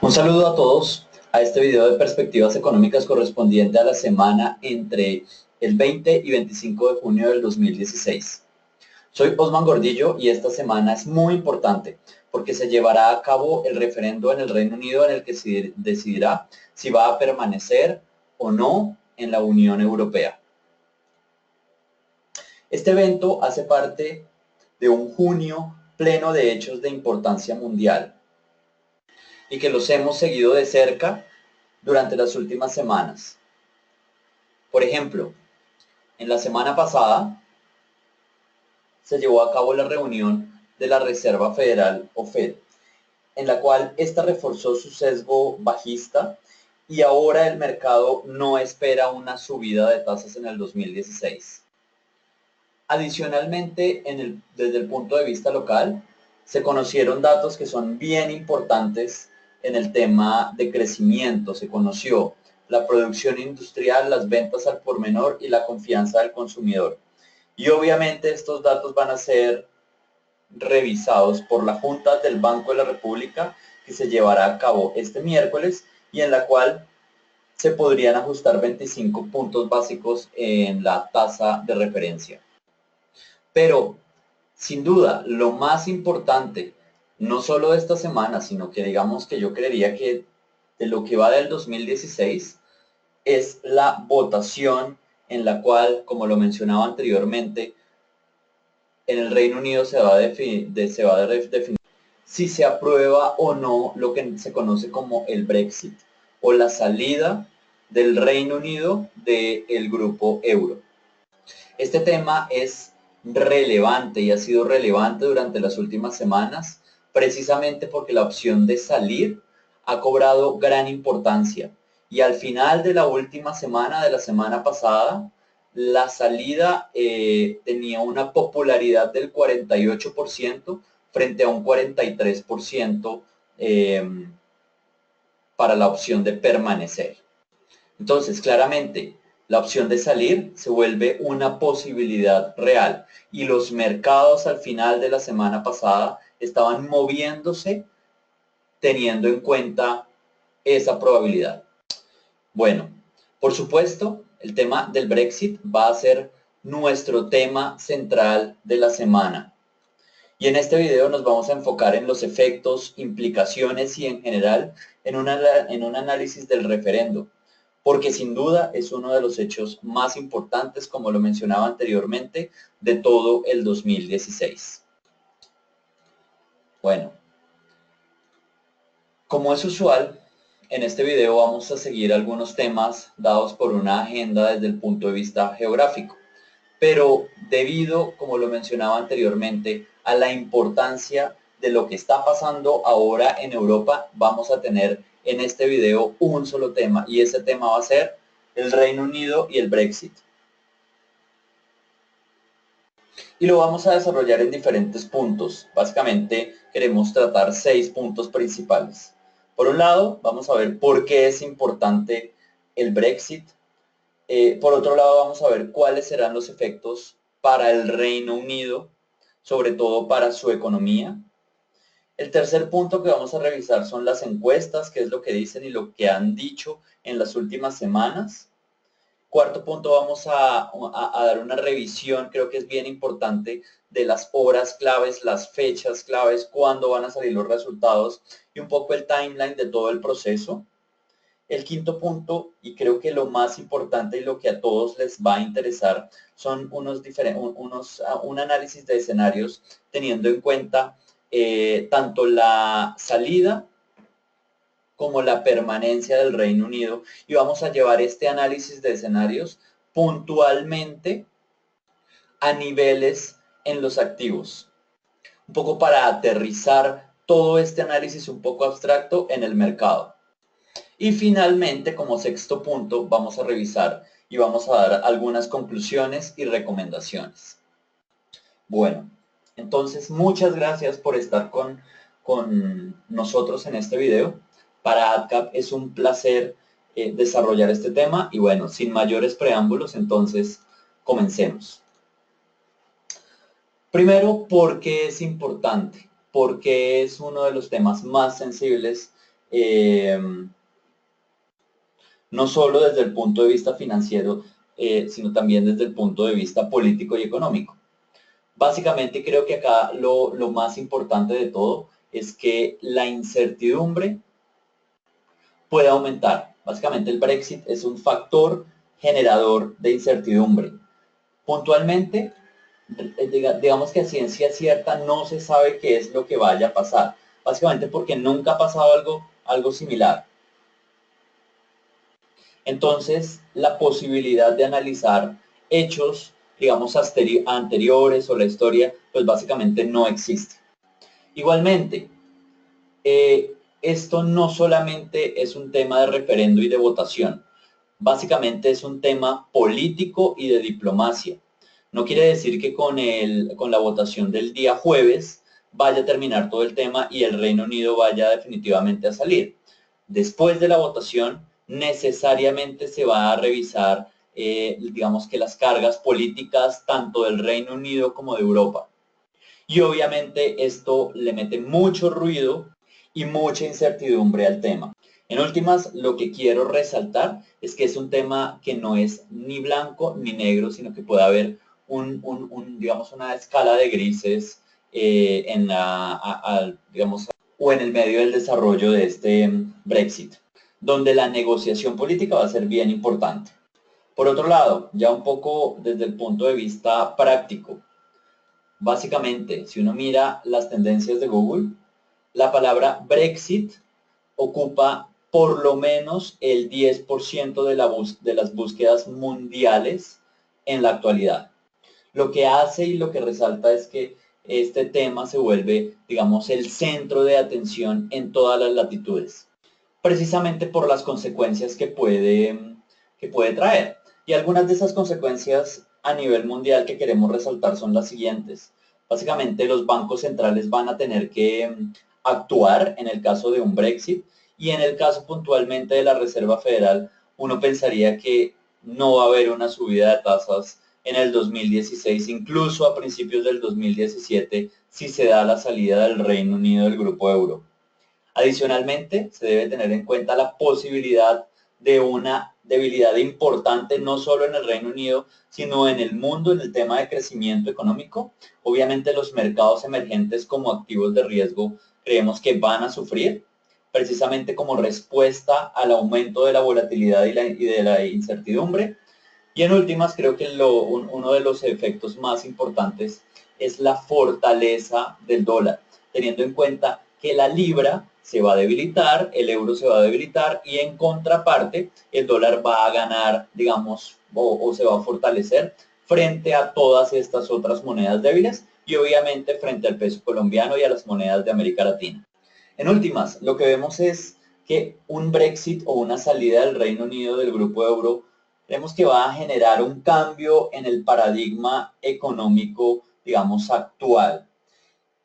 Un saludo a todos a este video de perspectivas económicas correspondiente a la semana entre el 20 y 25 de junio del 2016. Soy Osman Gordillo y esta semana es muy importante porque se llevará a cabo el referendo en el Reino Unido en el que se decidirá si va a permanecer o no en la Unión Europea. Este evento hace parte de un junio pleno de hechos de importancia mundial y que los hemos seguido de cerca durante las últimas semanas. Por ejemplo, en la semana pasada se llevó a cabo la reunión de la Reserva Federal o Fed, en la cual ésta reforzó su sesgo bajista y ahora el mercado no espera una subida de tasas en el 2016. Adicionalmente, desde el punto de vista local, se conocieron datos que son bien importantes en el tema de crecimiento. Se conoció la producción industrial, las ventas al por menor y la confianza del consumidor. Y obviamente estos datos van a ser revisados por la Junta del Banco de la República, que se llevará a cabo este miércoles y en la cual se podrían ajustar 25 puntos básicos en la tasa de referencia. Pero, sin duda, lo más importante, no solo de esta semana, sino que digamos que yo creería que de lo que va del 2016, es la votación en la cual, como lo mencionaba anteriormente, en el Reino Unido se va a definir si se aprueba o no lo que se conoce como el Brexit, o la salida del Reino Unido del grupo euro. Este tema es relevante y ha sido relevante durante las últimas semanas, precisamente porque la opción de salir ha cobrado gran importancia. Y al final de la última semana, de la semana pasada, la salida tenía una popularidad del 48% frente a un 43% para la opción de permanecer. Entonces, claramente, la opción de salir se vuelve una posibilidad real y los mercados al final de la semana pasada estaban moviéndose teniendo en cuenta esa probabilidad. Bueno, por supuesto, el tema del Brexit va a ser nuestro tema central de la semana. Y en este video nos vamos a enfocar en los efectos, implicaciones y en general en un análisis del referendo, porque sin duda es uno de los hechos más importantes, como lo mencionaba anteriormente, de todo el 2016. Bueno, como es usual, en este video vamos a seguir algunos temas dados por una agenda desde el punto de vista geográfico, pero debido, como lo mencionaba anteriormente, a la importancia de lo que está pasando ahora en Europa, vamos a tener en este video un solo tema y ese tema va a ser el Reino Unido y el Brexit. Y lo vamos a desarrollar en diferentes puntos. Básicamente queremos tratar 6 puntos principales. Por un lado, vamos a ver por qué es importante el Brexit. Por otro lado, vamos a ver cuáles serán los efectos para el Reino Unido, sobre todo para su economía. El tercer punto que vamos a revisar son las encuestas, qué es lo que dicen y lo que han dicho en las últimas semanas. Cuarto punto, vamos a dar una revisión, creo que es bien importante, de las horas claves, las fechas claves, cuándo van a salir los resultados y un poco el timeline de todo el proceso. El quinto punto, y creo que lo más importante y lo que a todos les va a interesar, son un análisis de escenarios teniendo en cuenta tanto la salida como la permanencia del Reino Unido, y vamos a llevar este análisis de escenarios puntualmente a niveles en los activos, un poco para aterrizar todo este análisis un poco abstracto en el mercado. Y finalmente, como sexto punto, vamos a revisar y vamos a dar algunas conclusiones y recomendaciones. Bueno, entonces muchas gracias por estar con nosotros en este video. Para AdCap es un placer desarrollar este tema y bueno, sin mayores preámbulos, entonces comencemos. Primero, ¿por qué es importante? Porque es uno de los temas más sensibles no solo desde el punto de vista financiero, sino también desde el punto de vista político y económico. Básicamente creo que acá lo más importante de todo es que la incertidumbre puede aumentar. Básicamente el Brexit es un factor generador de incertidumbre. Puntualmente, digamos que a ciencia cierta no se sabe qué es lo que vaya a pasar. Básicamente porque nunca ha pasado algo similar. Entonces, la posibilidad de analizar hechos, digamos, anteriores o la historia, pues básicamente no existe. Igualmente, esto no solamente es un tema de referendo y de votación, básicamente es un tema político y de diplomacia. No quiere decir que con la votación del día jueves vaya a terminar todo el tema y el Reino Unido vaya definitivamente a salir. Después de la votación, necesariamente se va a revisar, digamos que las cargas políticas tanto del Reino Unido como de Europa. Y obviamente esto le mete mucho ruido y mucha incertidumbre al tema. En últimas, lo que quiero resaltar es que es un tema que no es ni blanco ni negro, sino que puede haber digamos, una escala de grises digamos, o en el medio del desarrollo de este Brexit, donde la negociación política va a ser bien importante. Por otro lado, ya un poco desde el punto de vista práctico, básicamente, si uno mira las tendencias de Google, la palabra Brexit ocupa por lo menos el 10% de las búsquedas mundiales en la actualidad. Lo que hace y lo que resalta es que este tema se vuelve, digamos, el centro de atención en todas las latitudes, precisamente por las consecuencias que puede traer. Y algunas de esas consecuencias a nivel mundial que queremos resaltar son las siguientes. Básicamente los bancos centrales van a tener que actuar en el caso de un Brexit y en el caso puntualmente de la Reserva Federal, uno pensaría que no va a haber una subida de tasas en el 2016, incluso a principios del 2017, si se da la salida del Reino Unido del Grupo Euro. Adicionalmente, se debe tener en cuenta la posibilidad de una debilidad importante no solo en el Reino Unido, sino en el mundo en el tema de crecimiento económico. Obviamente los mercados emergentes como activos de riesgo creemos que van a sufrir precisamente como respuesta al aumento de la volatilidad y de la incertidumbre. Y en últimas, creo que uno de los efectos más importantes es la fortaleza del dólar, teniendo en cuenta que la libra se va a debilitar, el euro se va a debilitar y en contraparte el dólar va a ganar, digamos, o se va a fortalecer frente a todas estas otras monedas débiles y obviamente frente al peso colombiano y a las monedas de América Latina. En últimas, lo que vemos es que un Brexit o una salida del Reino Unido del grupo euro creemos que va a generar un cambio en el paradigma económico, digamos, actual.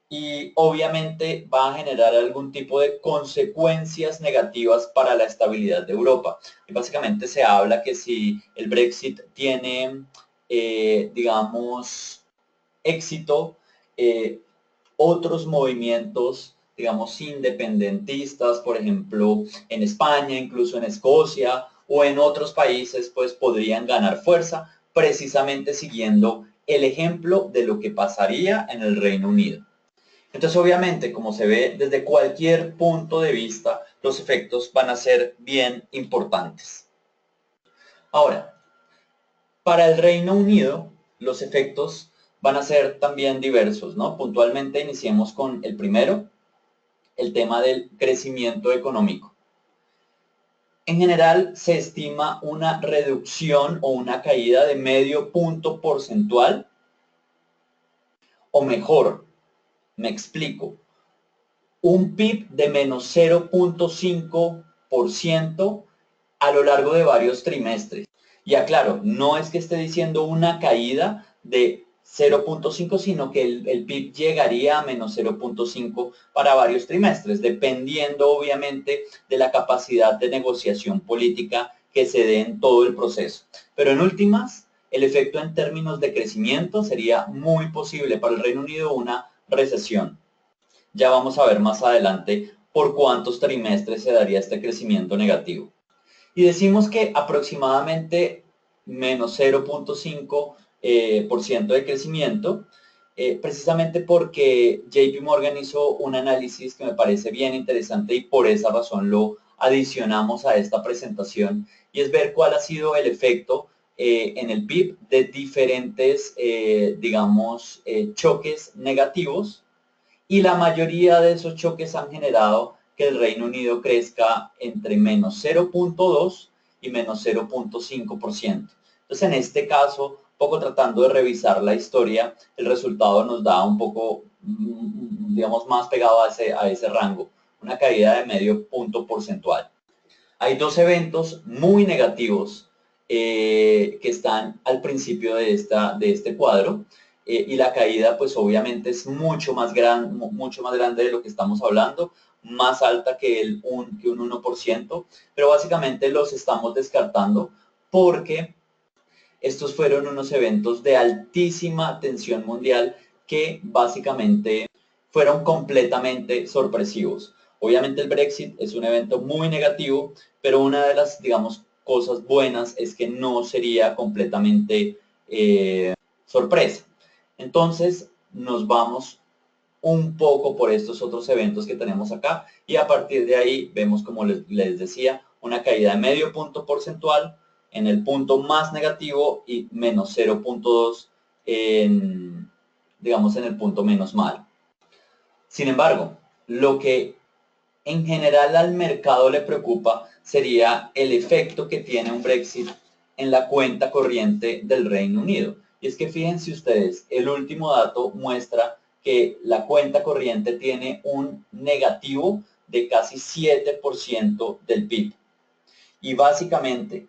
Y obviamente va a generar algún tipo de consecuencias negativas para la estabilidad de Europa. Y básicamente se habla que si el Brexit tiene, digamos, éxito, otros movimientos, digamos, independentistas, por ejemplo, en España, incluso en Escocia o en otros países, pues podrían ganar fuerza precisamente siguiendo el ejemplo de lo que pasaría en el Reino Unido. Entonces, obviamente, como se ve desde cualquier punto de vista, los efectos van a ser bien importantes. Ahora, para el Reino Unido, los efectos van a ser también diversos, ¿no? Puntualmente iniciemos con el primero, el tema del crecimiento económico. En general, se estima una reducción o una caída de medio punto porcentual, o mejor, me explico, un PIB de menos 0.5% a lo largo de varios trimestres. Y aclaro, no es que esté diciendo una caída de 0.5, sino que el PIB llegaría a menos 0.5 para varios trimestres, dependiendo obviamente de la capacidad de negociación política que se dé en todo el proceso. Pero en últimas, el efecto en términos de crecimiento sería muy posible para el Reino Unido una recesión. Ya vamos a ver más adelante por cuántos trimestres se daría este crecimiento negativo. Y decimos que aproximadamente menos 0.5% de crecimiento, precisamente porque JP Morgan hizo un análisis que me parece bien interesante y por esa razón lo adicionamos a esta presentación, y es ver cuál ha sido el efecto en el PIB de diferentes, digamos, choques negativos, y la mayoría de esos choques han generado que el Reino Unido crezca entre menos 0.2 y menos 0.5%. Entonces, en este caso, poco tratando de revisar la historia, el resultado nos da un poco, digamos, más pegado a ese rango, una caída de medio punto porcentual. Hay dos eventos muy negativos que están al principio de este cuadro, y la caída pues obviamente es mucho más grande de lo que estamos hablando, más alta que un 1%, pero básicamente los estamos descartando porque estos fueron unos eventos de altísima tensión mundial que básicamente fueron completamente sorpresivos. Obviamente el Brexit es un evento muy negativo, pero una de las, digamos, cosas buenas es que no sería completamente sorpresa. Entonces nos vamos un poco por estos otros eventos que tenemos acá, y a partir de ahí vemos, como les decía, una caída de medio punto porcentual en el punto más negativo y menos 0.2 en, digamos, en el punto menos malo. Sin embargo, lo que en general al mercado le preocupa sería el efecto que tiene un Brexit en la cuenta corriente del Reino Unido. Y es que fíjense ustedes, el último dato muestra que la cuenta corriente tiene un negativo de casi 7% del PIB. Y básicamente,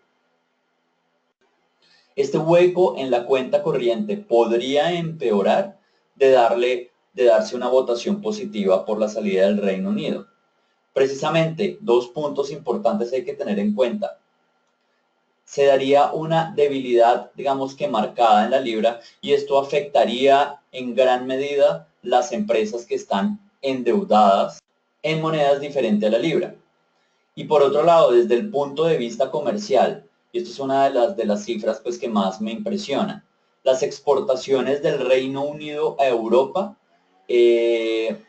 este hueco en la cuenta corriente podría empeorar de darse una votación positiva por la salida del Reino Unido. Precisamente, dos puntos importantes hay que tener en cuenta. Se daría una debilidad, digamos que marcada en la libra, y esto afectaría en gran medida las empresas que están endeudadas en monedas diferentes a la libra. Y por otro lado, desde el punto de vista comercial, y esto es una de las cifras pues que más me impresionan, las exportaciones del Reino Unido a Europa,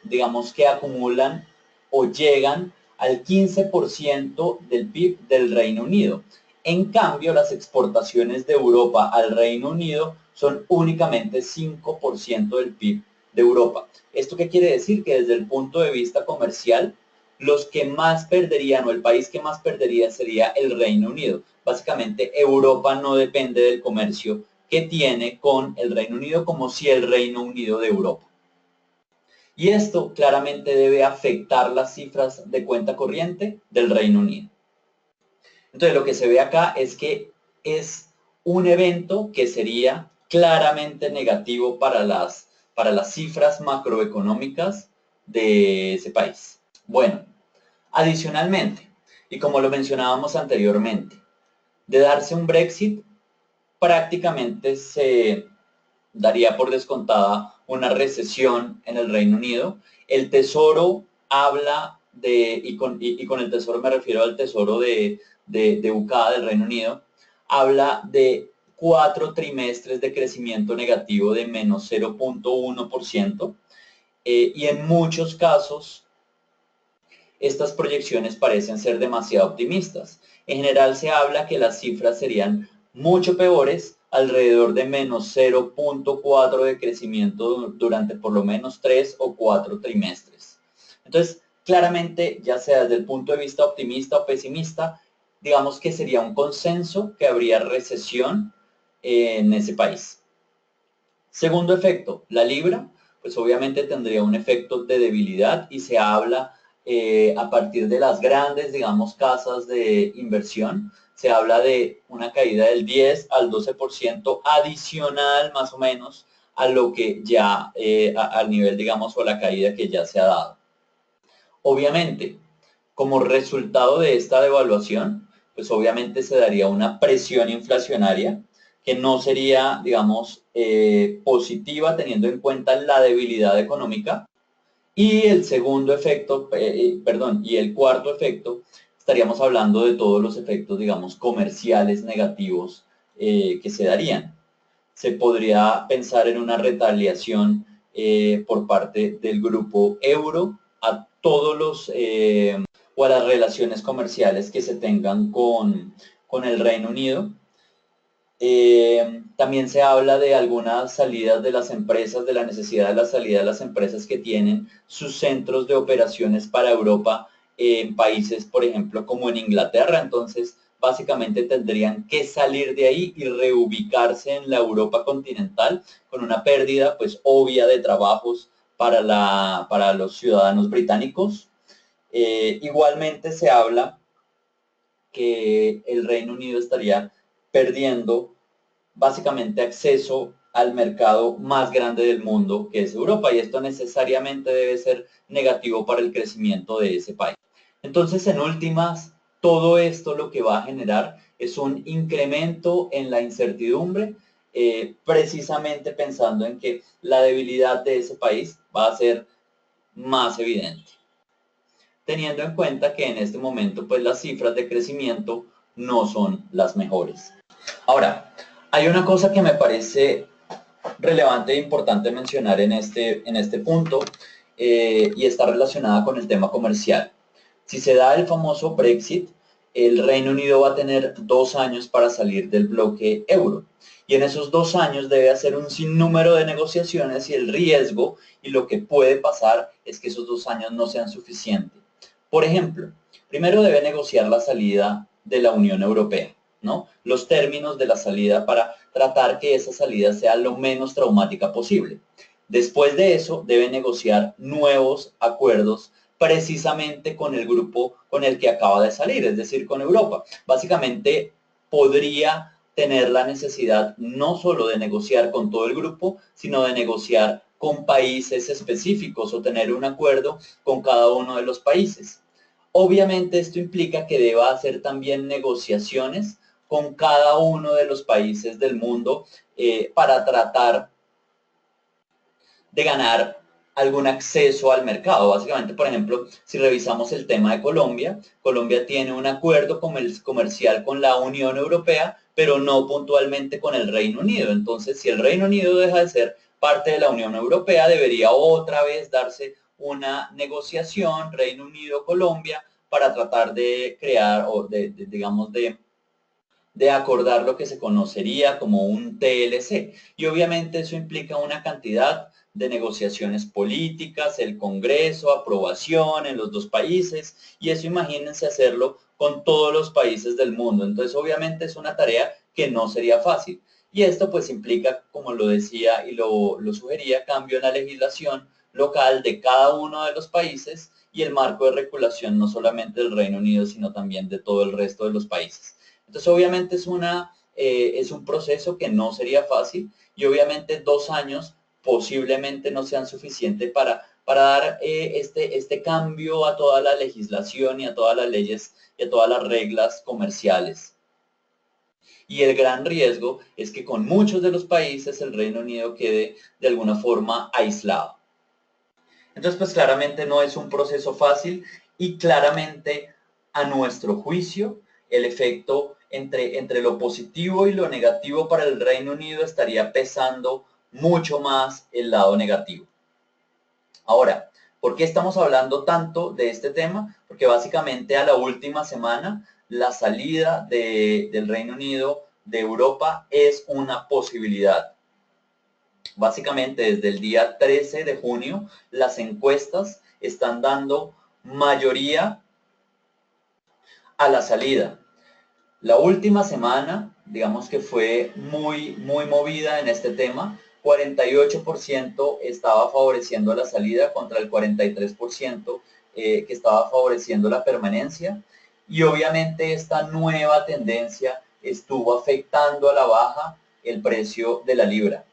digamos que acumulan o llegan al 15% del PIB del Reino Unido. En cambio, las exportaciones de Europa al Reino Unido son únicamente 5% del PIB de Europa. ¿Esto qué quiere decir? Que desde el punto de vista comercial, los que más perderían, o el país que más perdería, sería el Reino Unido. Básicamente, Europa no depende del comercio que tiene con el Reino Unido como si el Reino Unido de Europa. Y esto claramente debe afectar las cifras de cuenta corriente del Reino Unido. Entonces, lo que se ve acá es que es un evento que sería claramente negativo para las cifras macroeconómicas de ese país. Bueno, adicionalmente, y como lo mencionábamos anteriormente, de darse un Brexit, prácticamente se daría por descontada una recesión en el Reino Unido. El Tesoro habla de, y con el Tesoro me refiero al Tesoro de UCA del Reino Unido, habla de 4 trimestres de crecimiento negativo de menos 0.1%, y en muchos casos estas proyecciones parecen ser demasiado optimistas. En general se habla que las cifras serían mucho peores, alrededor de menos 0.4 de crecimiento durante por lo menos 3 o 4 trimestres. Entonces, claramente, ya sea desde el punto de vista optimista o pesimista, digamos que sería un consenso que habría recesión en ese país. Segundo efecto, la libra, pues obviamente tendría un efecto de debilidad, y se habla a partir de las grandes, digamos, casas de inversión, se habla de una caída del 10 al 12% adicional más o menos a lo que ya, al nivel, digamos, o la caída que ya se ha dado. Obviamente, como resultado de esta devaluación, pues obviamente se daría una presión inflacionaria que no sería, digamos, positiva teniendo en cuenta la debilidad económica, Y el segundo efecto, y el cuarto efecto, estaríamos hablando de todos los efectos, digamos, comerciales negativos que se darían. Se podría pensar en una retaliación por parte del grupo euro a todos los o a las relaciones comerciales que se tengan con el Reino Unido. También se habla de algunas salidas de las empresas, de la necesidad de la salida de las empresas que tienen sus centros de operaciones para Europa en países, por ejemplo, como en Inglaterra. Entonces, básicamente tendrían que salir de ahí y reubicarse en la Europa continental con una pérdida, pues, obvia de trabajos para los ciudadanos británicos. Igualmente se habla que el Reino Unido estaría perdiendo básicamente acceso al mercado más grande del mundo, que es Europa, y esto necesariamente debe ser negativo para el crecimiento de ese país. Entonces, en últimas, todo esto lo que va a generar es un incremento en la incertidumbre, precisamente pensando en que la debilidad de ese país va a ser más evidente, teniendo en cuenta que en este momento pues las cifras de crecimiento no son las mejores. Ahora, hay una cosa que me parece relevante e importante mencionar en este punto, y está relacionada con el tema comercial. Si se da el famoso Brexit, el Reino Unido va a tener 2 años para salir del bloque euro. Y en esos 2 años debe hacer un sinnúmero de negociaciones, y el riesgo y lo que puede pasar es que esos 2 años no sean suficientes. Por ejemplo, primero debe negociar la salida de la Unión Europea, ¿no? Los términos de la salida para tratar que esa salida sea lo menos traumática posible. Después de eso, debe negociar nuevos acuerdos precisamente con el grupo con el que acaba de salir, es decir, con Europa. Básicamente, podría tener la necesidad no solo de negociar con todo el grupo, sino de negociar con países específicos o tener un acuerdo con cada uno de los países. Obviamente esto implica que deba hacer también negociaciones con cada uno de los países del mundo para tratar de ganar algún acceso al mercado. Básicamente, por ejemplo, si revisamos el tema de Colombia, Colombia tiene un acuerdo comercial con la Unión Europea, pero no puntualmente con el Reino Unido. Entonces, si el Reino Unido deja de ser parte de la Unión Europea, debería otra vez darse una negociación Reino Unido-Colombia para tratar de crear o digamos, de acordar lo que se conocería como un TLC. Y obviamente eso implica una cantidad de negociaciones políticas, el Congreso, aprobación en los dos países, y eso imagínense hacerlo con todos los países del mundo. Entonces obviamente es una tarea que no sería fácil. Y esto pues implica, como lo decía y lo sugería, cambio en la legislación local de cada uno de los países y el marco de regulación no solamente del Reino Unido, sino también de todo el resto de los países. Entonces, obviamente es un proceso que no sería fácil, y obviamente 2 años posiblemente no sean suficientes para dar este cambio a toda la legislación y a todas las leyes y a todas las reglas comerciales. Y el gran riesgo es que con muchos de los países el Reino Unido quede de alguna forma aislado. Entonces, pues claramente no es un proceso fácil, y claramente a nuestro juicio el efecto entre lo positivo y lo negativo para el Reino Unido estaría pesando mucho más el lado negativo. Ahora, ¿por qué estamos hablando tanto de este tema? Porque básicamente a la última semana la salida del Reino Unido de Europa es una posibilidad. Básicamente desde el día 13 de junio las encuestas están dando mayoría a la salida. La última semana, digamos que fue muy movida en este tema. 48% estaba favoreciendo la salida contra el 43% que estaba favoreciendo la permanencia. Y obviamente esta nueva tendencia estuvo afectando a la baja el precio de la libra.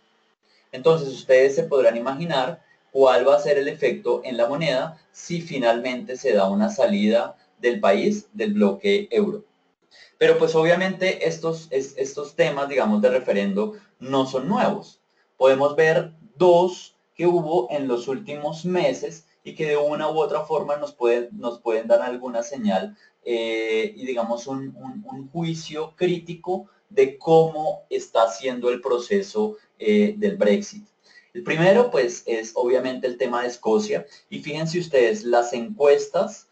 Entonces ustedes se podrán imaginar cuál va a ser el efecto en la moneda si finalmente se da una salida del país del bloque euro. Pero pues obviamente estos temas, digamos, de referendo no son nuevos. Podemos ver dos que hubo en los últimos meses y que de una u otra forma nos pueden dar alguna señal y digamos un juicio crítico de cómo está siendo el proceso del Brexit. El primero, pues, es obviamente el tema de Escocia. Y fíjense ustedes, las encuestas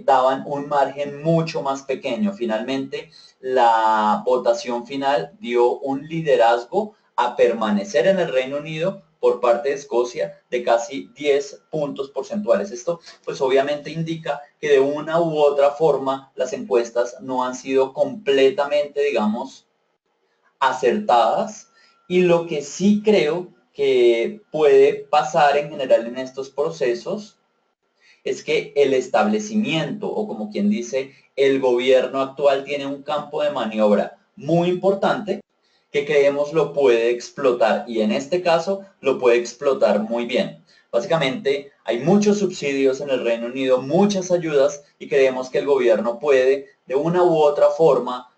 daban un margen mucho más pequeño. Finalmente, la votación final dio un liderazgo a permanecer en el Reino Unido por parte de Escocia de casi 10 puntos porcentuales. Esto pues obviamente indica que de una u otra forma las encuestas no han sido completamente, digamos, acertadas, y lo que sí creo que puede pasar en general en estos procesos es que el establecimiento, o como quien dice, el gobierno actual tiene un campo de maniobra muy importante que creemos lo puede explotar, y en este caso lo puede explotar muy bien. Básicamente hay muchos subsidios en el Reino Unido, muchas ayudas, y creemos que el gobierno puede de una u otra forma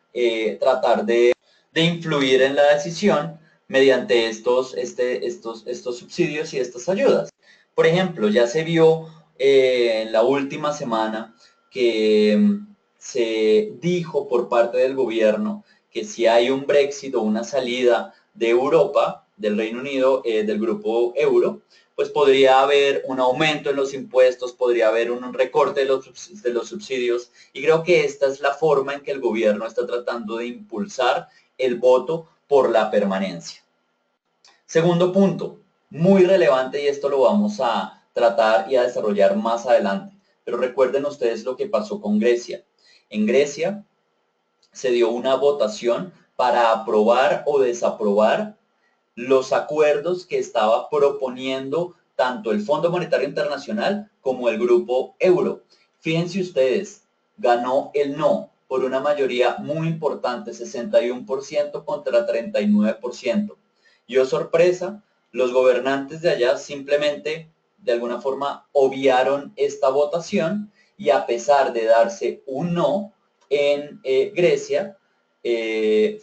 tratar de influir en la decisión mediante estos subsidios y estas ayudas. Por ejemplo, ya se vio en la última semana que se dijo por parte del gobierno que si hay un Brexit o una salida de Europa, del Reino Unido, del grupo euro, pues podría haber un aumento en los impuestos, podría haber un recorte de los subsidios, y creo que esta es la forma en que el gobierno está tratando de impulsar el voto por la permanencia. Segundo punto, muy relevante, y esto lo vamos a tratar y a desarrollar más adelante, pero recuerden ustedes lo que pasó con Grecia. En Grecia se dio una votación para aprobar o desaprobar los acuerdos que estaba proponiendo tanto el Fondo Monetario Internacional como el grupo euro. Fíjense ustedes, ganó el no por una mayoría muy importante, 61% contra 39%. Y oh sorpresa, los gobernantes de allá simplemente, de alguna forma, obviaron esta votación, y a pesar de darse un no en Grecia,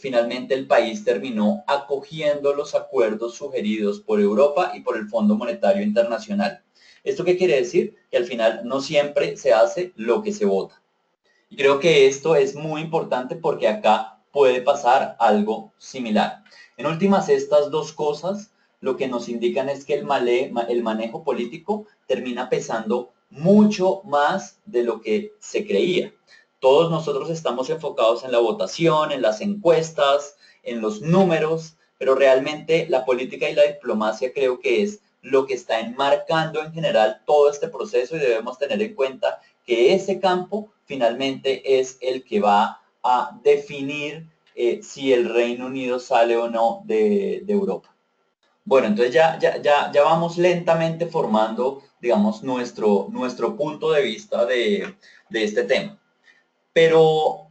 finalmente el país terminó acogiendo los acuerdos sugeridos por Europa y por el Fondo Monetario Internacional. ¿Esto qué quiere decir? Que al final no siempre se hace lo que se vota. Y creo que esto es muy importante porque acá puede pasar algo similar. En últimas, estas dos cosas lo que nos indican es que el manejo político termina pesando mucho más de lo que se creía. Todos nosotros estamos enfocados en la votación, en las encuestas, en los números, pero realmente la política y la diplomacia creo que es lo que está enmarcando en general todo este proceso, y debemos tener en cuenta que ese campo finalmente es el que va a definir si el Reino Unido sale o no de Europa. Bueno, entonces ya vamos lentamente formando, digamos, nuestro punto de vista de este tema. Pero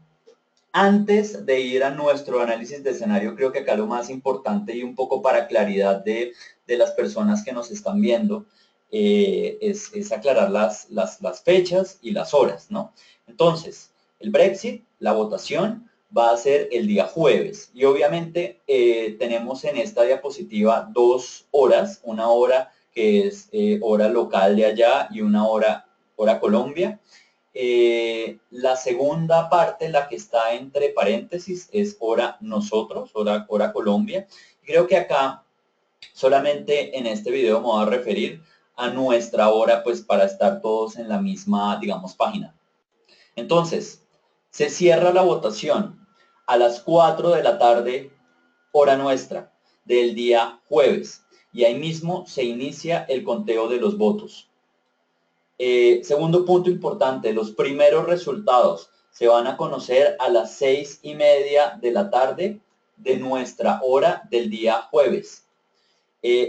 antes de ir a nuestro análisis de escenario, creo que acá lo más importante, y un poco para claridad de las personas que nos están viendo, es aclarar las fechas y las horas, ¿no? Entonces, el Brexit, la votación, va a ser el día jueves. Y obviamente tenemos en esta diapositiva dos horas, una hora que es hora local de allá y una hora Colombia. La segunda parte, la que está entre paréntesis, es hora nosotros, hora Colombia. Creo que acá solamente en este video me voy a referir a nuestra hora, pues para estar todos en la misma, digamos, página. Entonces, se cierra la votación a las 4 de la tarde, hora nuestra, del día jueves. Y ahí mismo se inicia el conteo de los votos. Segundo punto importante, los primeros resultados se van a conocer a las 6:30 de la tarde de nuestra hora del día jueves.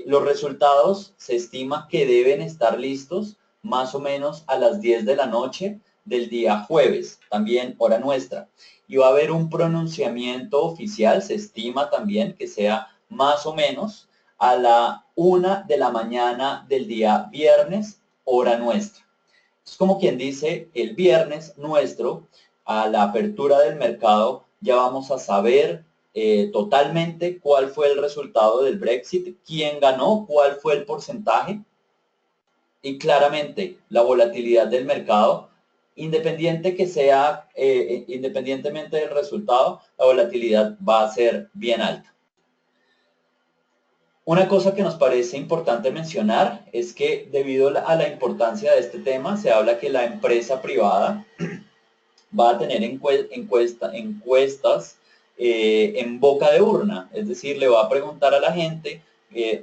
Los resultados se estima que deben estar listos más o menos a las 10 de la noche del día jueves, también hora nuestra. Y va a haber un pronunciamiento oficial, se estima también que sea más o menos a la 1 de la mañana del día viernes, hora nuestra. Es como quien dice, el viernes nuestro, a la apertura del mercado, ya vamos a saber totalmente cuál fue el resultado del Brexit, quién ganó, cuál fue el porcentaje. Y claramente la volatilidad del mercado, independientemente del resultado, la volatilidad va a ser bien alta. Una cosa que nos parece importante mencionar es que debido a la importancia de este tema, se habla que la empresa privada va a tener encuestas en boca de urna, es decir, le va a preguntar a la gente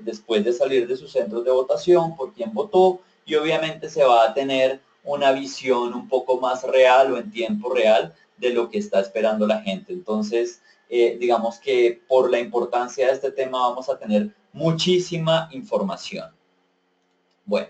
después de salir de sus centros de votación por quién votó, y obviamente se va a tener una visión un poco más real o en tiempo real de lo que está esperando la gente. Entonces, digamos que por la importancia de este tema vamos a tener muchísima información. Bueno,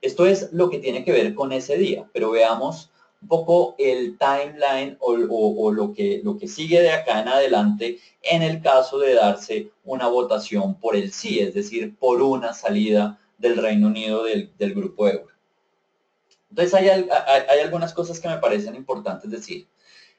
esto es lo que tiene que ver con ese día, pero veamos un poco el timeline o lo que sigue de acá en adelante en el caso de darse una votación por el sí, es decir, por una salida del Reino Unido del grupo euro. Entonces hay algunas cosas que me parecen importantes decir.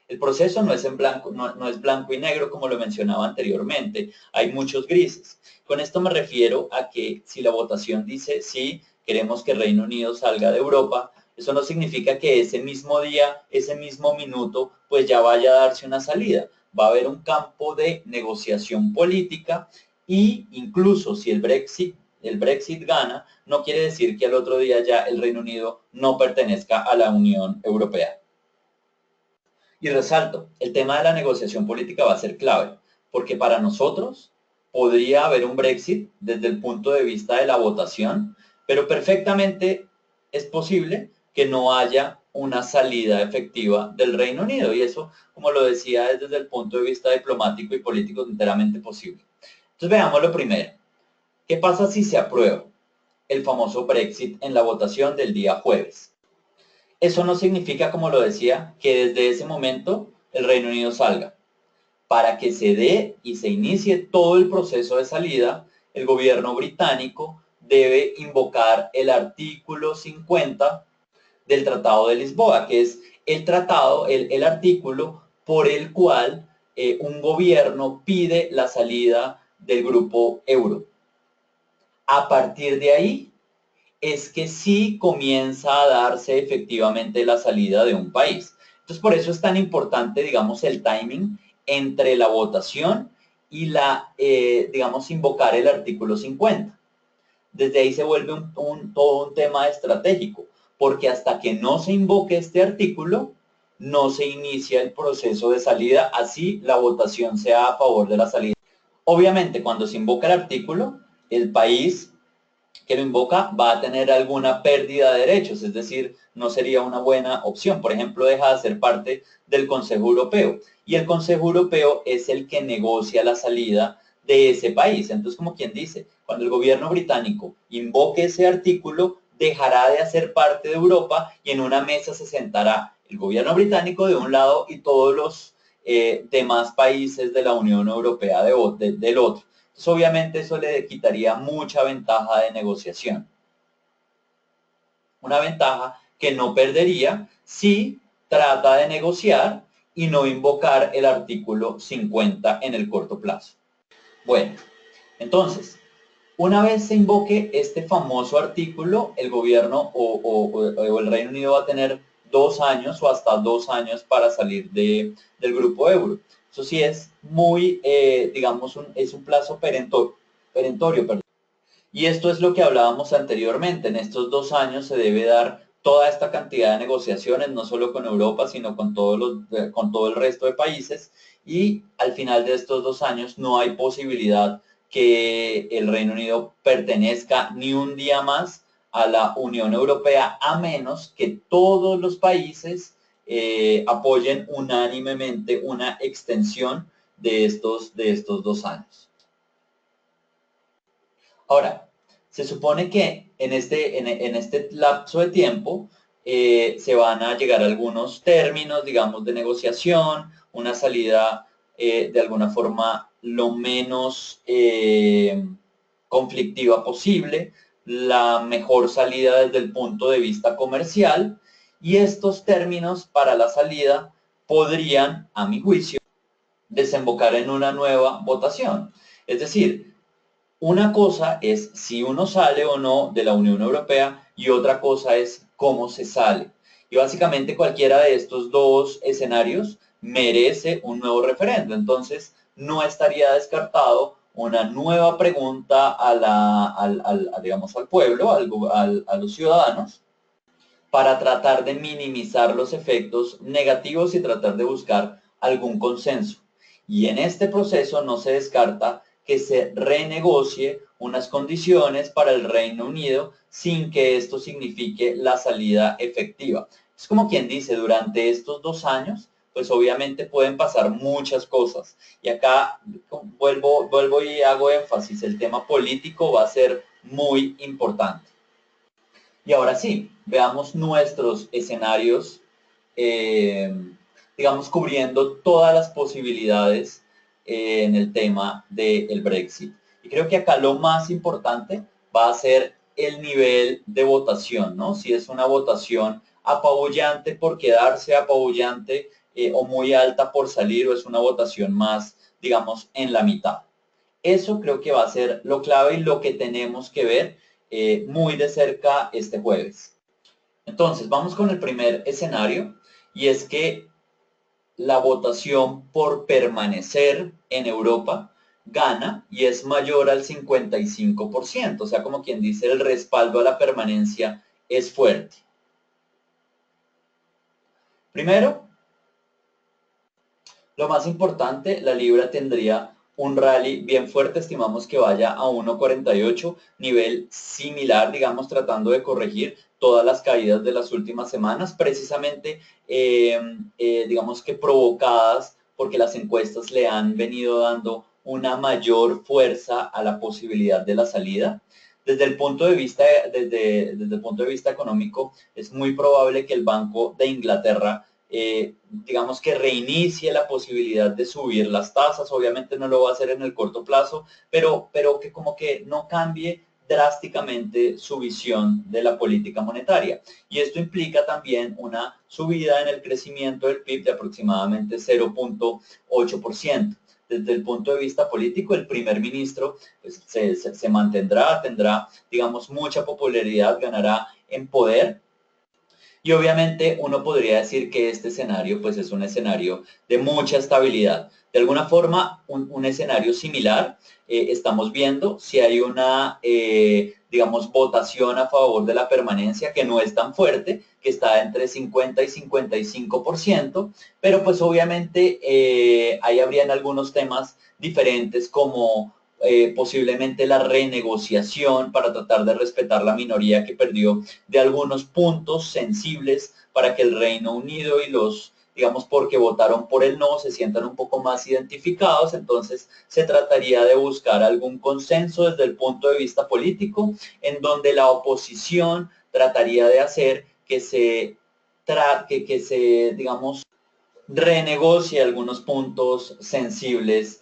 El proceso no es en blanco, no es blanco y negro como lo mencionaba anteriormente, hay muchos grises. Con esto me refiero a que si la votación dice sí, queremos que Reino Unido salga de Europa, eso no significa que ese mismo día, ese mismo minuto, pues ya vaya a darse una salida. Va a haber un campo de negociación política, y incluso si el Brexit gana, no quiere decir que al otro día ya el Reino Unido no pertenezca a la Unión Europea. Y resalto, el tema de la negociación política va a ser clave, porque para nosotros podría haber un Brexit desde el punto de vista de la votación, pero perfectamente es posible que no haya una salida efectiva del Reino Unido, y eso, como lo decía, es desde el punto de vista diplomático y político enteramente posible. Entonces veamos lo primero. ¿Qué pasa si se aprueba el famoso Brexit en la votación del día jueves? Eso no significa, como lo decía, que desde ese momento el Reino Unido salga. Para que se dé y se inicie todo el proceso de salida, el gobierno británico debe invocar el artículo 50 del Tratado de Lisboa, que es el tratado, el artículo por el cual un gobierno pide la salida del grupo euro. A partir de ahí, es que sí comienza a darse efectivamente la salida de un país. Entonces, por eso es tan importante, digamos, el timing entre la votación y digamos, invocar el artículo 50. Desde ahí se vuelve todo un tema estratégico, porque hasta que no se invoque este artículo, no se inicia el proceso de salida, así la votación sea a favor de la salida. Obviamente, cuando se invoca el artículo, el país que lo invoca va a tener alguna pérdida de derechos, es decir, no sería una buena opción. Por ejemplo, deja de ser parte del Consejo Europeo, y el Consejo Europeo es el que negocia la salida de ese país. Entonces, como quien dice, cuando el gobierno británico invoque ese artículo, dejará de hacer parte de Europa, y en una mesa se sentará el gobierno británico de un lado y todos los demás países de la Unión Europea del otro. Entonces, obviamente eso le quitaría mucha ventaja de negociación. Una ventaja que no perdería si trata de negociar y no invocar el artículo 50 en el corto plazo. Bueno, entonces, una vez se invoque este famoso artículo, el gobierno o el Reino Unido va a tener 2 años o hasta 2 años para salir del grupo euro. Eso sí es muy, digamos, es un plazo perentorio. Y esto es lo que hablábamos anteriormente. En estos 2 años se debe dar toda esta cantidad de negociaciones, no solo con Europa, sino con con todo el resto de países. Y al final de estos 2 años no hay posibilidad que el Reino Unido pertenezca ni un día más a la Unión Europea, a menos que todos los países apoyen unánimemente una extensión de estos 2 años. Ahora, se supone que en este lapso de tiempo se van a llegar a algunos términos, digamos, de negociación, una salida de alguna forma lo menos conflictiva posible, la mejor salida desde el punto de vista comercial, y estos términos para la salida podrían, a mi juicio, desembocar en una nueva votación. Es decir, una cosa es si uno sale o no de la Unión Europea, y otra cosa es cómo se sale. Y básicamente cualquiera de estos dos escenarios merece un nuevo referendo. Entonces, no estaría descartado una nueva pregunta digamos, al pueblo, a los ciudadanos, para tratar de minimizar los efectos negativos y tratar de buscar algún consenso. Y en este proceso no se descarta que se renegocie unas condiciones para el Reino Unido sin que esto signifique la salida efectiva. Es como quien dice, durante estos 2 años, pues obviamente pueden pasar muchas cosas. Y acá vuelvo y hago énfasis, el tema político va a ser muy importante. Y ahora sí, veamos nuestros escenarios, eh, digamos, cubriendo todas las posibilidades en el tema del Brexit. Y creo que acá lo más importante va a ser el nivel de votación, ¿no? Si es una votación apabullante por quedarse, apabullante o muy alta por salir, o es una votación más, digamos, en la mitad. Eso creo que va a ser lo clave y lo que tenemos que ver muy de cerca este jueves. Entonces, vamos con el primer escenario, y es que la votación por permanecer en Europa gana y es mayor al 55%, o sea, como quien dice, el respaldo a la permanencia es fuerte. Primero, lo más importante, la libra tendría un rally bien fuerte, estimamos que vaya a 1.48, nivel similar, digamos, tratando de corregir todas las caídas de las últimas semanas, precisamente, digamos que provocadas porque las encuestas le han venido dando una mayor fuerza a la posibilidad de la salida. Desde el punto de vista, desde el punto de vista económico, es muy probable que el Banco de Inglaterra digamos que reinicie la posibilidad de subir las tasas. Obviamente no lo va a hacer en el corto plazo, pero que como que no cambie drásticamente su visión de la política monetaria. Y esto implica también una subida en el crecimiento del PIB de aproximadamente 0.8%. Desde el punto de vista político, el primer ministro pues, se mantendrá, tendrá, digamos, mucha popularidad, ganará en poder. Y obviamente uno podría decir que este escenario pues es un escenario de mucha estabilidad. De alguna forma, un escenario similar estamos viendo si hay una, digamos, votación a favor de la permanencia que no es tan fuerte, que está entre 50 y 55%, pero pues obviamente ahí habrían algunos temas diferentes como posiblemente la renegociación para tratar de respetar la minoría que perdió de algunos puntos sensibles para que el Reino Unido y los, digamos, porque votaron por el no, se sientan un poco más identificados. Entonces se trataría de buscar algún consenso desde el punto de vista político, en donde la oposición trataría de hacer que se digamos, renegocie algunos puntos sensibles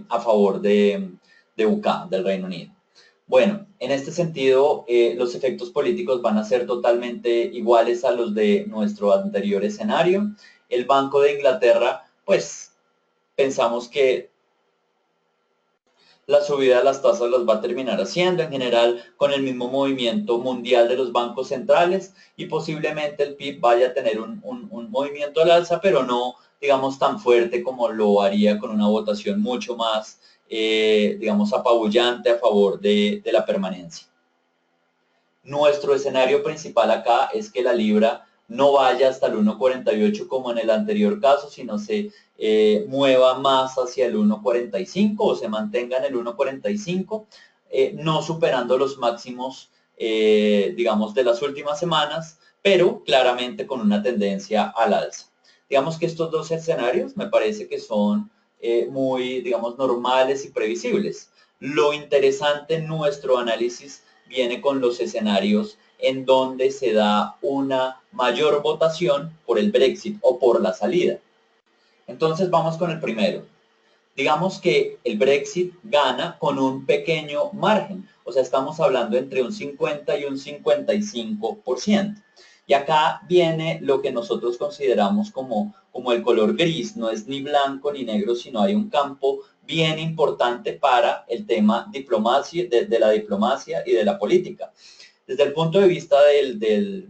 a favor de UK, del Reino Unido. Bueno, en este sentido, los efectos políticos van a ser totalmente iguales a los de nuestro anterior escenario. El Banco de Inglaterra, pues, pensamos que la subida de las tasas las va a terminar haciendo en general con el mismo movimiento mundial de los bancos centrales, y posiblemente el PIB vaya a tener un movimiento al alza, pero no, digamos, tan fuerte como lo haría con una votación mucho más, digamos, apabullante a favor de la permanencia. Nuestro escenario principal acá es que la libra no vaya hasta el 1.48 como en el anterior caso, sino se mueva más hacia el 1.45 o se mantenga en el 1.45, no superando los máximos, digamos, de las últimas semanas, pero claramente con una tendencia al alza. Digamos que estos dos escenarios me parece que son muy, digamos, normales y previsibles. Lo interesante en nuestro análisis viene con los escenarios en donde se da una mayor votación por el Brexit o por la salida. Entonces vamos con el primero. Digamos que el Brexit gana con un pequeño margen, o sea, estamos hablando entre un 50 y un 55%. Y acá viene lo que nosotros consideramos como el color gris, no es ni blanco ni negro, sino hay un campo bien importante para el tema diplomacia, de la diplomacia y de la política. Desde el punto de vista de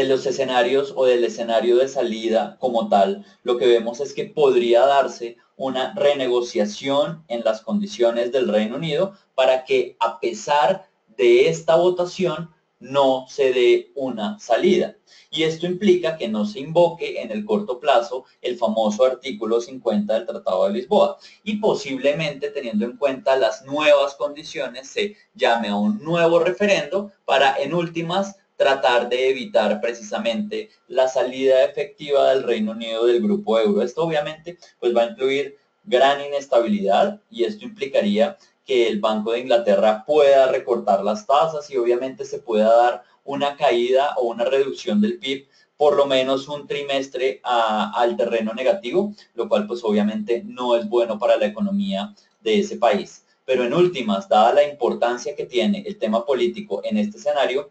los escenarios o del escenario de salida como tal, lo que vemos es que podría darse una renegociación en las condiciones del Reino Unido para que, a pesar de esta votación, no se dé una salida. Y esto implica que no se invoque en el corto plazo el famoso artículo 50 del Tratado de Lisboa y posiblemente, teniendo en cuenta las nuevas condiciones, se llame a un nuevo referendo para, en últimas, tratar de evitar precisamente la salida efectiva del Reino Unido del grupo euro. Esto obviamente pues va a incluir gran inestabilidad y esto implicaría que el Banco de Inglaterra pueda recortar las tasas y obviamente se pueda dar una caída o una reducción del PIB por lo menos un trimestre al terreno negativo, lo cual pues obviamente no es bueno para la economía de ese país. Pero en últimas, dada la importancia que tiene el tema político en este escenario,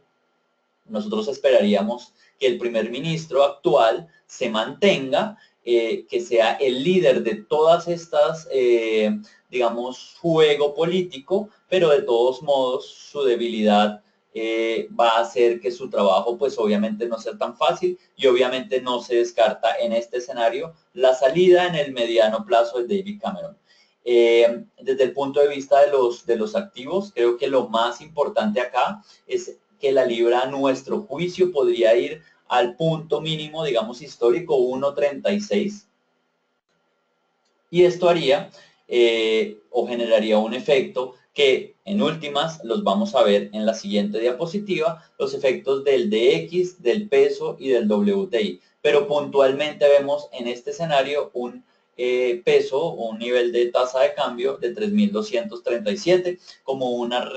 nosotros esperaríamos que el primer ministro actual se mantenga, que sea el líder de todas estas, digamos, juego político, pero de todos modos su debilidad va a hacer que su trabajo pues obviamente no sea tan fácil y obviamente no se descarta en este escenario la salida en el mediano plazo de David Cameron. Desde el punto de vista de los activos, creo que lo más importante acá es que la libra a nuestro juicio podría ir al punto mínimo, digamos, histórico 1.36. Y esto haría o generaría un efecto que en últimas los vamos a ver en la siguiente diapositiva, los efectos del DX, del peso y del WTI. Pero puntualmente vemos en este escenario un peso, un nivel de tasa de cambio de 3.237 como una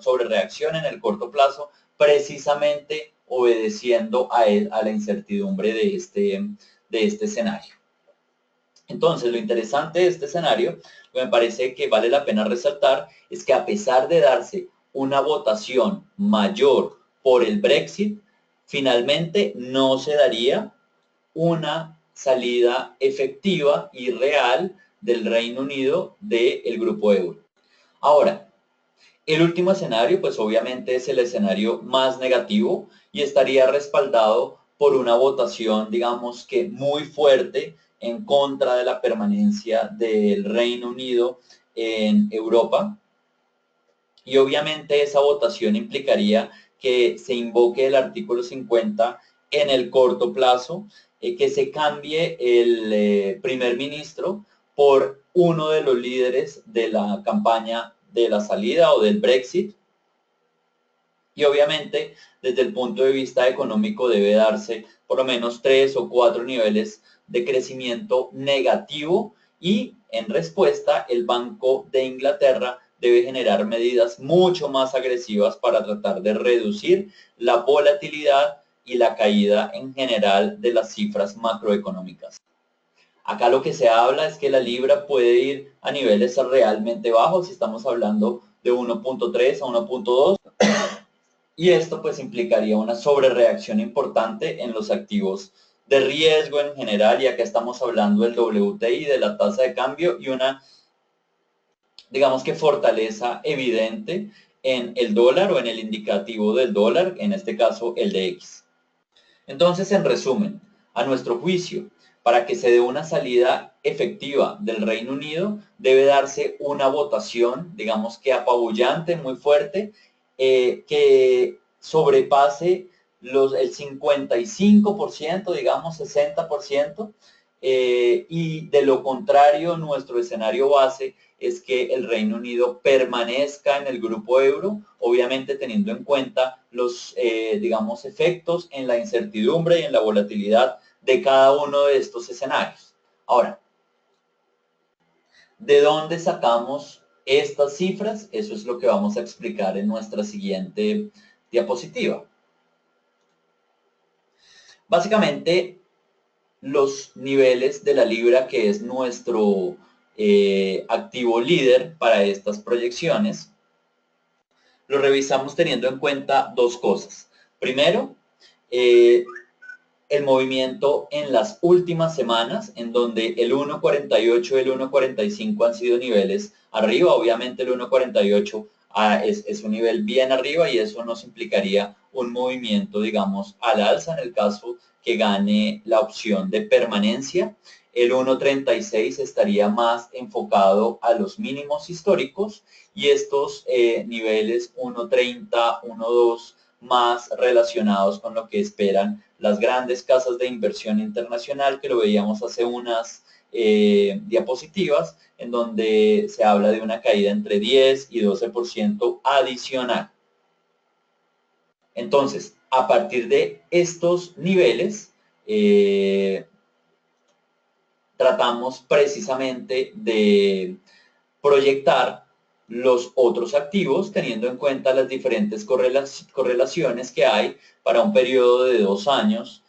sobrereacción en el corto plazo, precisamente obedeciendo a la incertidumbre de este escenario. Entonces, lo interesante de este escenario, lo que me parece que vale la pena resaltar, es que a pesar de darse una votación mayor por el Brexit, finalmente no se daría una salida efectiva y real del Reino Unido del grupo euro. Ahora, el último escenario, pues obviamente es el escenario más negativo y estaría respaldado por una votación, digamos que muy fuerte en contra de la permanencia del Reino Unido en Europa. Y obviamente esa votación implicaría que se invoque el artículo 50 en el corto plazo, que se cambie el primer ministro por uno de los líderes de la campaña de la salida o del Brexit. Y obviamente, desde el punto de vista económico, debe darse por lo menos 3 o 4 niveles de crecimiento negativo y en respuesta el Banco de Inglaterra debe generar medidas mucho más agresivas para tratar de reducir la volatilidad y la caída en general de las cifras macroeconómicas. Acá lo que se habla es que la libra puede ir a niveles realmente bajos, si estamos hablando de 1.3 a 1.2, y esto pues implicaría una sobrereacción importante en los activos de riesgo en general, y acá estamos hablando del WTI, de la tasa de cambio, y una, digamos que fortaleza evidente en el dólar o en el indicativo del dólar, en este caso el DX. Entonces, en resumen, a nuestro juicio, para que se dé una salida efectiva del Reino Unido, debe darse una votación, digamos que apabullante, muy fuerte, que sobrepase el 55%, digamos 60%, y de lo contrario, nuestro escenario base es que el Reino Unido permanezca en el grupo euro, obviamente teniendo en cuenta los, digamos, efectos en la incertidumbre y en la volatilidad de cada uno de estos escenarios. Ahora, ¿de dónde sacamos estas cifras? Eso es lo que vamos a explicar en nuestra siguiente diapositiva. Básicamente, los niveles de la libra, que es nuestro activo líder para estas proyecciones, lo revisamos teniendo en cuenta dos cosas. Primero, el movimiento en las últimas semanas, en donde el 1.48 y el 1.45 han sido niveles arriba. Obviamente el 1.48 es un nivel bien arriba y eso nos implicaría un movimiento, digamos, al alza en el caso que gane la opción de permanencia. El 1.36 estaría más enfocado a los mínimos históricos y estos niveles 1.30, 1.2 más relacionados con lo que esperan las grandes casas de inversión internacional, que lo veíamos hace unas diapositivas, en donde se habla de una caída entre 10 y 12% adicional. Entonces, a partir de estos niveles, tratamos precisamente de proyectar los otros activos teniendo en cuenta las diferentes correlaciones que hay para un periodo de 2 años,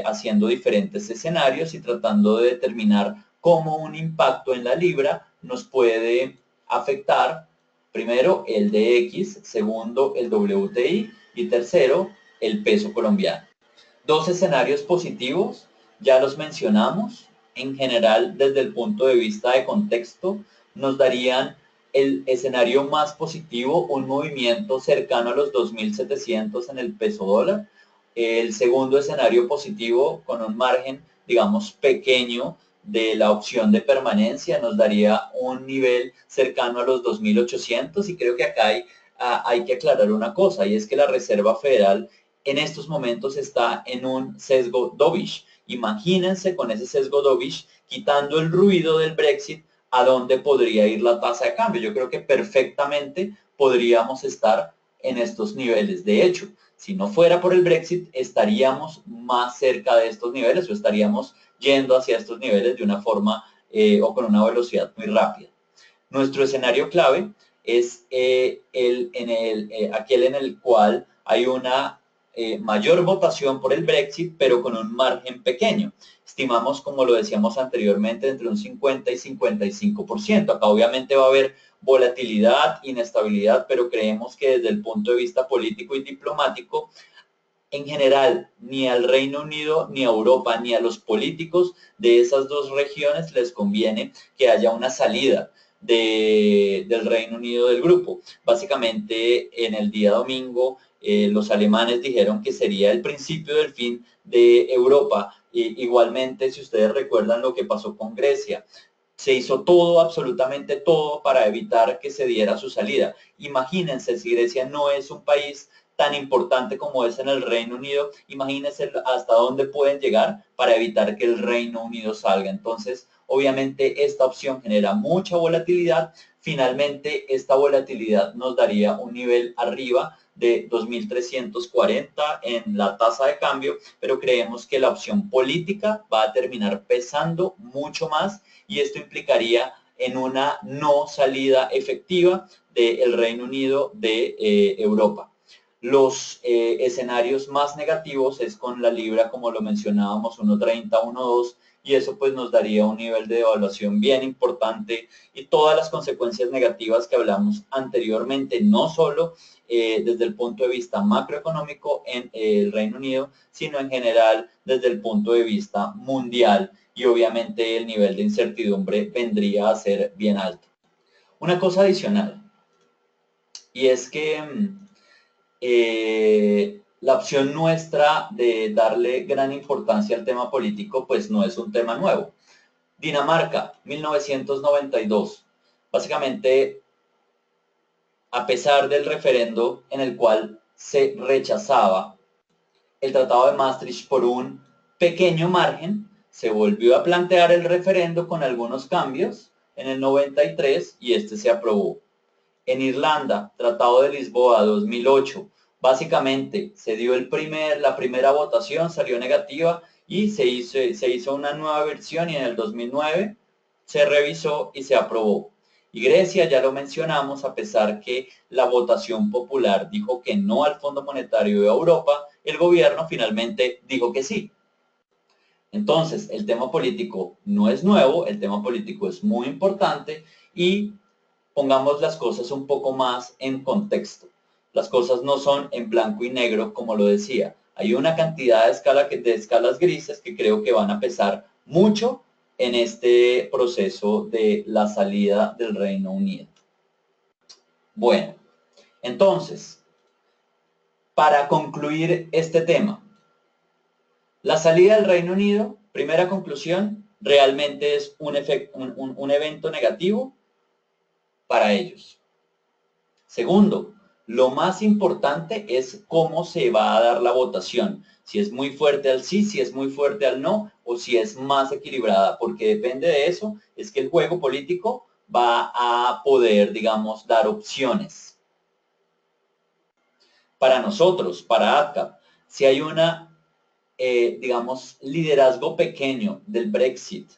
haciendo diferentes escenarios y tratando de determinar cómo un impacto en la libra nos puede afectar, primero el DX, segundo el WTI y tercero el peso colombiano. Dos escenarios positivos, ya los mencionamos, en general desde el punto de vista de contexto, nos darían el escenario más positivo, un movimiento cercano a los 2.700 en el peso dólar. El segundo escenario positivo con un margen, digamos, pequeño de la opción de permanencia nos daría un nivel cercano a los 2.800 y creo que acá hay que aclarar una cosa y es que la Reserva Federal en estos momentos está en un sesgo dovish. Imagínense con ese sesgo dovish, quitando el ruido del Brexit, a dónde podría ir la tasa de cambio. Yo creo que perfectamente podríamos estar en estos niveles. De hecho, si no fuera por el Brexit, estaríamos más cerca de estos niveles o estaríamos yendo hacia estos niveles de una forma o con una velocidad muy rápida. Nuestro escenario clave es aquel en el cual hay una mayor votación por el Brexit, pero con un margen pequeño. Estimamos, como lo decíamos anteriormente, entre un 50 y 55%. Acá obviamente va a haber volatilidad, inestabilidad, pero creemos que desde el punto de vista político y diplomático, en general, ni al Reino Unido, ni a Europa, ni a los políticos de esas dos regiones les conviene que haya una salida del Reino Unido del grupo. Básicamente, en el día domingo, los alemanes dijeron que sería el principio del fin de Europa. Igualmente, si ustedes recuerdan lo que pasó con Grecia, se hizo todo, absolutamente todo, para evitar que se diera su salida. Imagínense, si Grecia no es un país tan importante como es en el Reino Unido, imagínense hasta dónde pueden llegar para evitar que el Reino Unido salga. Entonces, obviamente, esta opción genera mucha volatilidad. Finalmente, esta volatilidad nos daría un nivel arriba de 2.340 en la tasa de cambio, pero creemos que la opción política va a terminar pesando mucho más y esto implicaría en una no salida efectiva del Reino Unido de Europa. Los escenarios más negativos es con la libra, como lo mencionábamos, 1.30, 1.2, y eso pues nos daría un nivel de devaluación bien importante y todas las consecuencias negativas que hablamos anteriormente, no solo desde el punto de vista macroeconómico en el Reino Unido, sino en general desde el punto de vista mundial y obviamente el nivel de incertidumbre vendría a ser bien alto. Una cosa adicional, y es que la opción nuestra de darle gran importancia al tema político, pues no es un tema nuevo. Dinamarca, 1992. Básicamente, a pesar del referendo en el cual se rechazaba el Tratado de Maastricht por un pequeño margen, se volvió a plantear el referendo con algunos cambios en el 93 y este se aprobó. En Irlanda, Tratado de Lisboa 2008, básicamente se dio la primera votación, salió negativa y se hizo una nueva versión y en el 2009 se revisó y se aprobó. Y Grecia, ya lo mencionamos, a pesar que la votación popular dijo que no al Fondo Monetario de Europa, el gobierno finalmente dijo que sí. Entonces, el tema político no es nuevo, el tema político es muy importante y pongamos las cosas un poco más en contexto. Las cosas no son en blanco y negro, como lo decía. Hay una cantidad de escalas grises que creo que van a pesar mucho en este proceso de la salida del Reino Unido. Bueno, entonces, para concluir este tema, la salida del Reino Unido, primera conclusión, realmente es un evento negativo para ellos. Segundo, lo más importante es cómo se va a dar la votación. Si es muy fuerte al sí, si es muy fuerte al no, o si es más equilibrada, porque depende de eso, es que el juego político va a poder, digamos, dar opciones. Para nosotros, para ATCAP, si hay digamos, liderazgo pequeño del Brexit,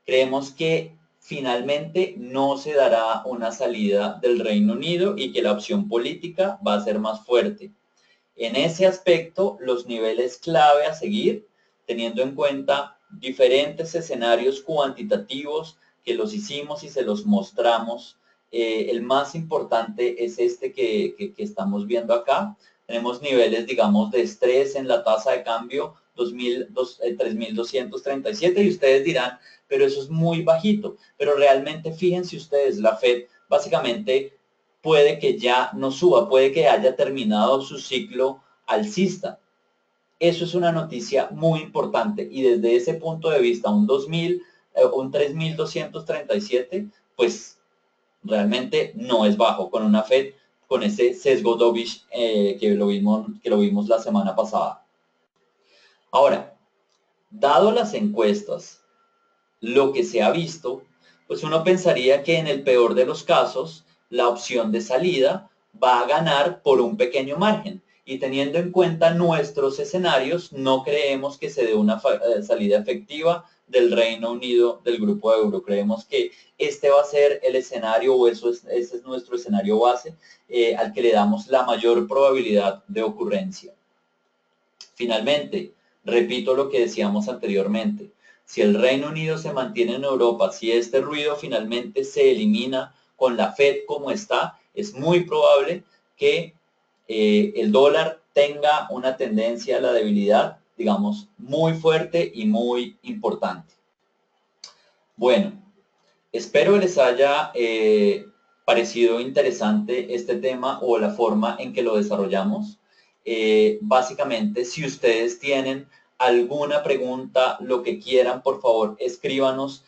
creemos que finalmente no se dará una salida del Reino Unido y que la opción política va a ser más fuerte. En ese aspecto, los niveles clave a seguir, teniendo en cuenta diferentes escenarios cuantitativos que los hicimos y se los mostramos, el más importante es este que estamos viendo acá. Tenemos niveles, digamos, de estrés en la tasa de cambio 3.237 y ustedes dirán, pero eso es muy bajito. Pero realmente fíjense ustedes, la Fed básicamente puede que ya no suba, puede que haya terminado su ciclo alcista. Eso es una noticia muy importante y desde ese punto de vista, un 3.237, pues realmente no es bajo con una Fed con ese sesgo dovish que lo vimos la semana pasada. Ahora, dado las encuestas, lo que se ha visto, pues uno pensaría que en el peor de los casos, la opción de salida va a ganar por un pequeño margen. Y teniendo en cuenta nuestros escenarios, no creemos que se dé una salida efectiva del Reino Unido del grupo euro. Creemos que este va a ser el escenario, o ese es nuestro escenario base, al que le damos la mayor probabilidad de ocurrencia. Finalmente, repito lo que decíamos anteriormente, si el Reino Unido se mantiene en Europa, si este ruido finalmente se elimina con la Fed como está, es muy probable que el dólar tenga una tendencia a la debilidad, digamos, muy fuerte y muy importante. Bueno, espero les haya parecido interesante este tema o la forma en que lo desarrollamos. Básicamente, si ustedes tienen alguna pregunta, lo que quieran, por favor, escríbanos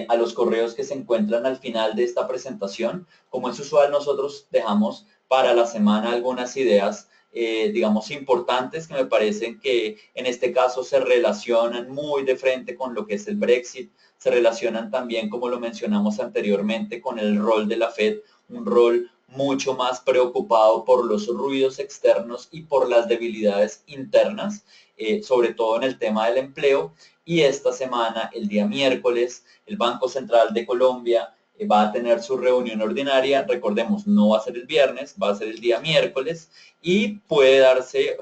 a los correos que se encuentran al final de esta presentación. Como es usual, nosotros dejamos para la semana algunas ideas, digamos, importantes que me parecen que en este caso se relacionan muy de frente con lo que es el Brexit, se relacionan también, como lo mencionamos anteriormente, con el rol de la Fed, un rol mucho más preocupado por los ruidos externos y por las debilidades internas, sobre todo en el tema del empleo. Y esta semana, el día miércoles, el Banco Central de Colombia va a tener su reunión ordinaria. Recordemos, no va a ser el viernes, va a ser el día miércoles y puede darse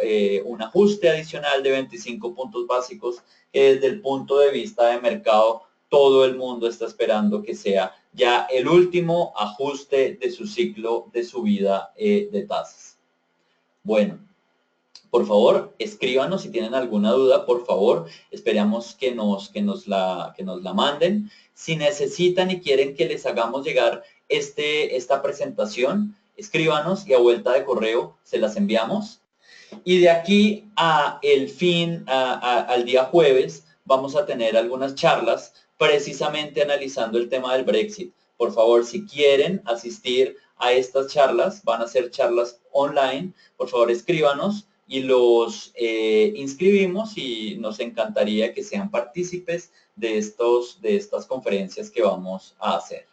un ajuste adicional de 25 puntos básicos que desde el punto de vista de mercado todo el mundo está esperando que sea ya el último ajuste de su ciclo de subida de tasas. Bueno, por favor, escríbanos si tienen alguna duda, por favor, esperamos que nos la manden. Si necesitan y quieren que les hagamos llegar esta presentación, escríbanos y a vuelta de correo se las enviamos. Y de aquí al día jueves, vamos a tener algunas charlas precisamente analizando el tema del Brexit. Por favor, si quieren asistir a estas charlas, van a ser charlas online, por favor escríbanos y los inscribimos y nos encantaría que sean partícipes de estas conferencias que vamos a hacer.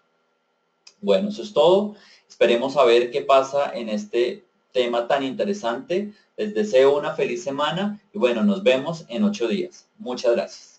Bueno, eso es todo. Esperemos a ver qué pasa en este tema tan interesante. Les deseo una feliz semana y bueno, nos vemos en 8 días. Muchas gracias.